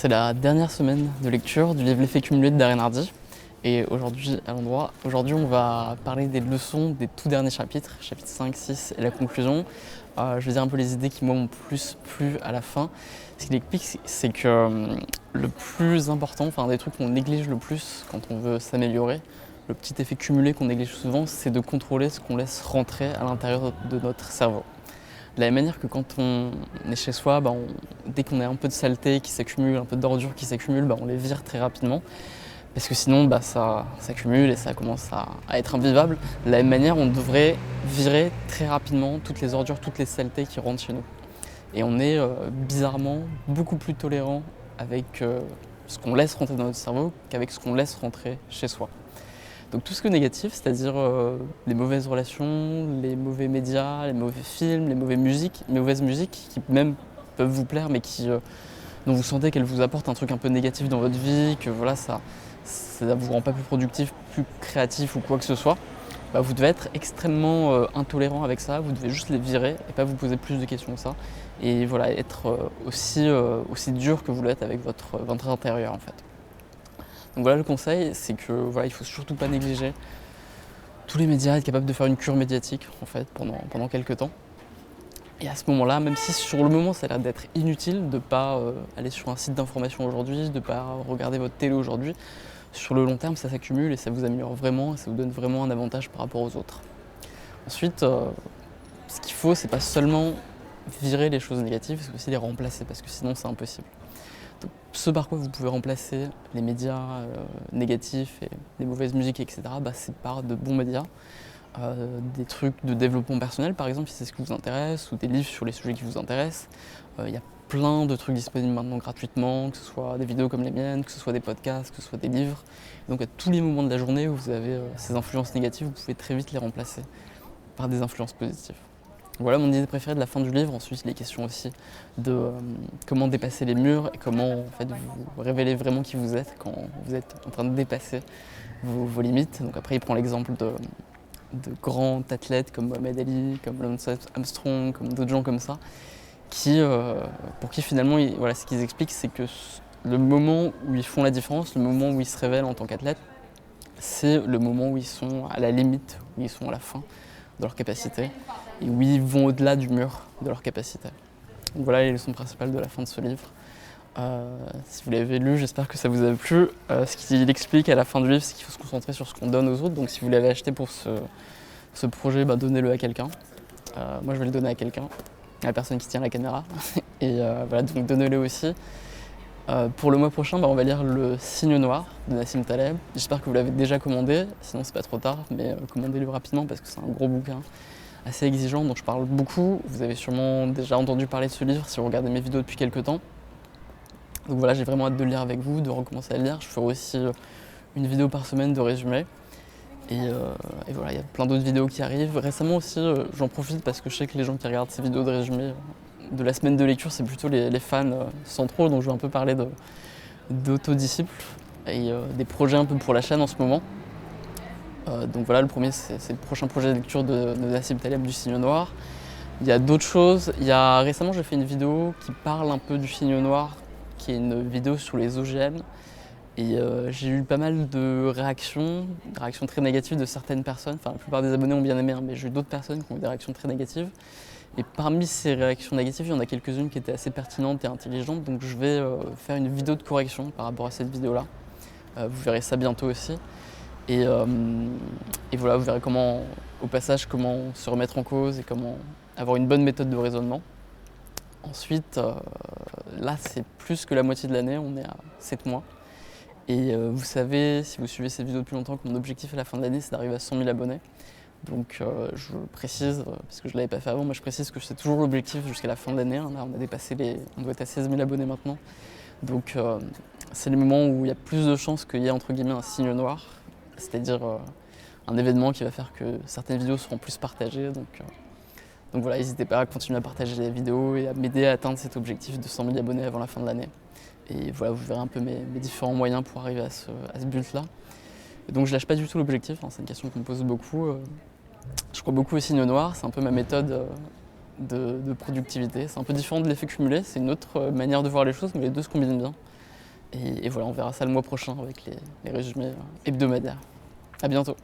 C'est la dernière semaine de lecture du livre L'effet cumulé de Darren Hardy. Et aujourd'hui, à l'endroit, on va parler des leçons des tout derniers chapitres, chapitres 5, 6 et la conclusion. Je vais dire un peu les idées qui m'ont plus plu à la fin. Ce qu'il explique, c'est que le plus important, enfin un des trucs qu'on néglige le plus quand on veut s'améliorer, le petit effet cumulé qu'on néglige souvent, c'est de contrôler ce qu'on laisse rentrer à l'intérieur de notre cerveau. De la même manière que quand on est chez soi, dès qu'on a un peu de saleté qui s'accumule, un peu d'ordure qui s'accumule, on les vire très rapidement. Parce que sinon, ça s'accumule et ça commence à être invivable. De la même manière, on devrait virer très rapidement toutes les ordures, toutes les saletés qui rentrent chez nous. Et on est bizarrement beaucoup plus tolérant avec ce qu'on laisse rentrer dans notre cerveau qu'avec ce qu'on laisse rentrer chez soi. Donc tout ce qui est négatif, c'est-à-dire les mauvaises relations, les mauvais médias, les mauvais films, les mauvaises musiques qui même peuvent vous plaire mais dont vous sentez qu'elles vous apportent un truc un peu négatif dans votre vie, que voilà, ça vous rend pas plus productif, plus créatif ou quoi que ce soit, vous devez être extrêmement intolérant avec ça, vous devez juste les virer et pas vous poser plus de questions que ça. Et voilà, être aussi dur que vous l'êtes avec votre intérieur en fait. Donc voilà, le conseil, c'est que voilà, il faut surtout pas négliger tous les médias, être capable de faire une cure médiatique en fait pendant quelques temps. Et à ce moment-là, même si sur le moment ça a l'air d'être inutile de ne pas aller sur un site d'information aujourd'hui, de ne pas regarder votre télé aujourd'hui, sur le long terme ça s'accumule et ça vous améliore vraiment et ça vous donne vraiment un avantage par rapport aux autres. Ensuite, ce qu'il faut, c'est pas seulement virer les choses négatives, c'est aussi les remplacer parce que sinon c'est impossible. Donc, ce par quoi vous pouvez remplacer les médias négatifs et les mauvaises musiques, etc., c'est par de bons médias. Des trucs de développement personnel par exemple si c'est ce qui vous intéresse, ou des livres sur les sujets qui vous intéressent. Il y a plein de trucs disponibles maintenant gratuitement, que ce soit des vidéos comme les miennes, que ce soit des podcasts, que ce soit des livres. Donc à tous les moments de la journée où vous avez ces influences négatives, vous pouvez très vite les remplacer par des influences positives. Voilà mon idée préférée de la fin du livre. Ensuite, il est question aussi de comment dépasser les murs et comment en fait, vous révéler vraiment qui vous êtes quand vous êtes en train de dépasser vos limites. Donc après, il prend l'exemple de grands athlètes comme Mohamed Ali, comme Lance Armstrong, comme d'autres gens comme ça, pour qui finalement, ce qu'ils expliquent, c'est que le moment où ils font la différence, le moment où ils se révèlent en tant qu'athlète, c'est le moment où ils sont à la limite, où ils sont à la fin de leur capacité, et où ils vont au-delà du mur de leur capacité. Donc voilà les leçons principales de la fin de ce livre. Si vous l'avez lu, j'espère que ça vous a plu. Ce qu'il explique à la fin du livre, c'est qu'il faut se concentrer sur ce qu'on donne aux autres. Donc si vous l'avez acheté pour ce projet, donnez-le à quelqu'un. Moi je vais le donner à quelqu'un, à la personne qui tient la caméra. Et voilà, donc donnez-le aussi. Pour le mois prochain, on va lire Le Cygne Noir de Nassim Taleb. J'espère que vous l'avez déjà commandé, sinon c'est pas trop tard, mais commandez-le rapidement parce que c'est un gros bouquin, assez exigeant, dont je parle beaucoup. Vous avez sûrement déjà entendu parler de ce livre si vous regardez mes vidéos depuis quelques temps. Donc voilà, j'ai vraiment hâte de le lire avec vous, de recommencer à le lire. Je ferai aussi une vidéo par semaine de résumé. Et voilà, il y a plein d'autres vidéos qui arrivent. Récemment aussi, j'en profite parce que je sais que les gens qui regardent ces vidéos de résumé de la semaine de lecture, c'est plutôt les fans centraux. Donc je vais un peu parler d'autodisciples et des projets un peu pour la chaîne en ce moment. Donc voilà, le premier, c'est le prochain projet de lecture de Nassim Taleb du Cygne Noir. Il y a d'autres choses. Récemment, j'ai fait une vidéo qui parle un peu du Cygne Noir, qui est une vidéo sur les OGM. Et j'ai eu pas mal de réactions très négatives de certaines personnes. Enfin, la plupart des abonnés ont bien aimé, mais j'ai eu d'autres personnes qui ont eu des réactions très négatives. Et parmi ces réactions négatives, il y en a quelques-unes qui étaient assez pertinentes et intelligentes. Donc je vais faire une vidéo de correction par rapport à cette vidéo-là. Vous verrez ça bientôt aussi. Et voilà, vous verrez au passage, comment se remettre en cause et comment avoir une bonne méthode de raisonnement. Ensuite, là, c'est plus que la moitié de l'année, on est à 7 mois. Et vous savez, si vous suivez ces vidéos depuis longtemps, que mon objectif à la fin de l'année, c'est d'arriver à 100 000 abonnés. Donc je précise, parce que je ne l'avais pas fait avant, moi je précise que c'est toujours l'objectif jusqu'à la fin de l'année. Là, on doit être à 16 000 abonnés maintenant. Donc c'est le moment où il y a plus de chances qu'il y ait entre guillemets un cygne noir, c'est-à-dire un événement qui va faire que certaines vidéos seront plus partagées. Donc voilà, n'hésitez pas à continuer à partager les vidéos et à m'aider à atteindre cet objectif de 100 000 abonnés avant la fin de l'année. Et voilà, vous verrez un peu mes différents moyens pour arriver à ce but-là. Et donc je lâche pas du tout l'objectif, c'est une question qu'on me pose beaucoup. Je crois beaucoup au cygne noir, c'est un peu ma méthode de productivité. C'est un peu différent de l'effet cumulé, c'est une autre manière de voir les choses, mais les deux se combinent bien. Et voilà, on verra ça le mois prochain avec les résumés hebdomadaires. À bientôt.